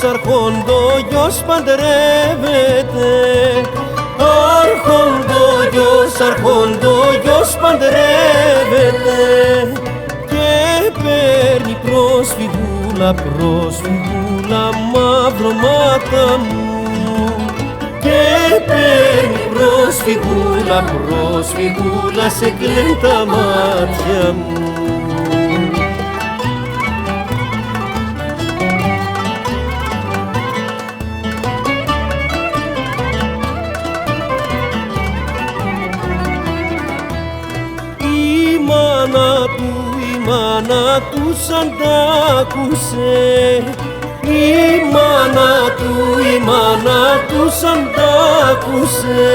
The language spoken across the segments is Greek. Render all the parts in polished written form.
αρχόντογιος παντρεύεται, αρχόντογιος παντρεύεται και παίρνει πρόσφυγούλα μαυρομάτα μου, και παίρνει πρόσφυγούλα σε κλαίν τα μάτια μου. Η μάνα του σαν τ' άκουσε, η μάνα του σαν τ' άκουσε,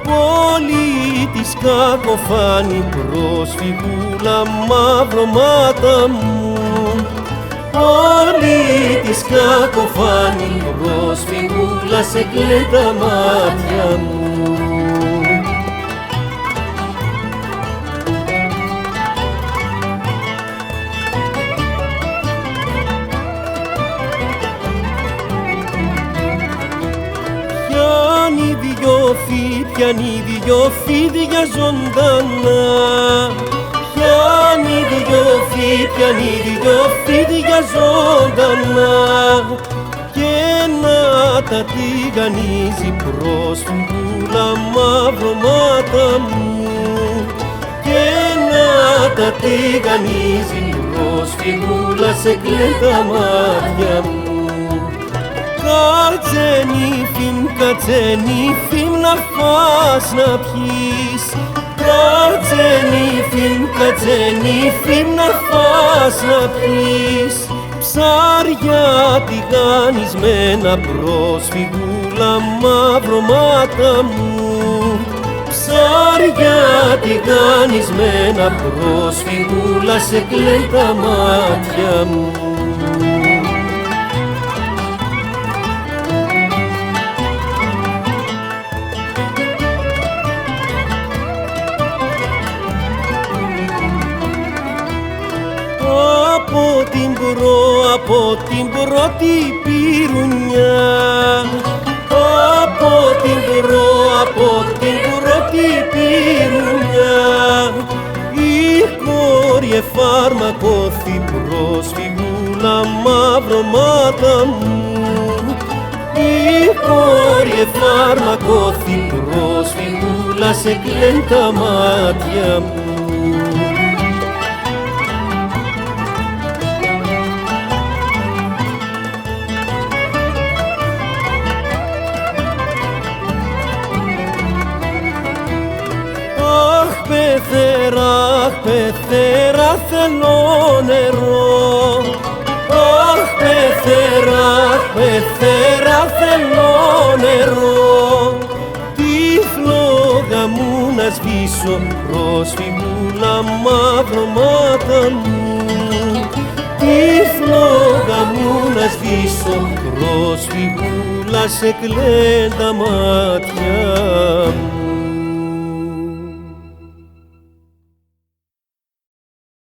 πολύ της κακοφάνει πρόσφυγούλα μαυρομάτα μου, πολύ της κακοφάνει πρόσφυγούλα σε κλαίν τα μάτια μου. Πιάνει δυο φίδια ζωντανά, πιάνει δυο φίδια ζωντανά και να τα τηγανίζει πρόσφυγούλα μαυρομάτα μου, και να τα τηγανίζει πρόσφυγούλα σε κλαίν τα μάτια μου. Κάτσε νύφη να φας να πιείς, κάτσε νύφη να φας να πιείς, ψάρια τηγανισμένα πρόσφυγούλα μαυρομάτα μου, ψάρια τηγανισμένα πρόσφυγούλα σε κλαίν τα μάτια μου. Από την πρώτη πυρουνιά, από την πρώτη πυρουνιά, η κόρη εφαρμακώθη πρόσφυγούλα μαυρομάτα μου, η κόρη εφαρμακώθη πρόσφυγούλα σε κλαίν τα μάτια μου. Πεθέρα θέλω νερό, αχ πεθέρα θέλω νερό, τη φλόγα μου να σβήσω πρόσφυγούλα μαυρομάτα μου, τη φλόγα μου να σβήσω πρόσφυγούλα σε κλαίν τα μάτια μου.